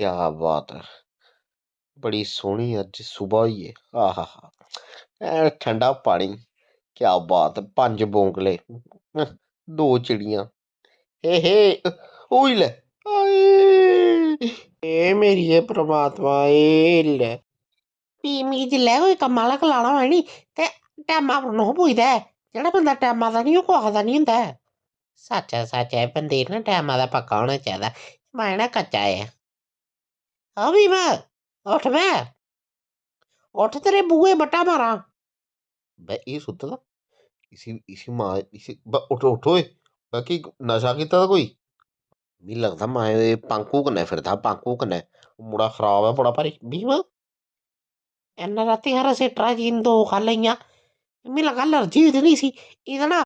क्या बात है। बड़ी सोहनी अज सुबह होई है। आहा ठंडा पानी। क्या बात है। पंज बोंगले। दो चिड़ियां। हे हे। ओई ले। आए। ए मेरी ए परमात्मा ए ले। भी मिगी जिल्लै कोई कम्मा आह्ला गलाना होऐ नी ते टैमा पर नोह पुजदा ऐ। जेह्ड़ा बंदा टैमा दा नी ओह् कुसै दा नी होंदा ऐ। सच्च ऐ बंदे गी ना टैमा दा पक्का होना चाहिदा। मैं ना कच्चा ऐ। हाँ भीमा उठ बे। उठ तेरे बुए बट्टा मारां। बे एह् सुत्ते दा। इसी इसी मां इसी उठ उठ ओए। बाकी नशा कीता दा कोई। मिगी लगदा माए एह् पांकू कन्नै फिरदा पांकू कन्नै। मुड़ा खराब ऐ बड़ा भारी भीमा। इन्नै रातीं खरै सीटरा जीन दो खाई लेइयां। मिगी लग्गा एलर्जी होई दी नी इसी एह्दा ना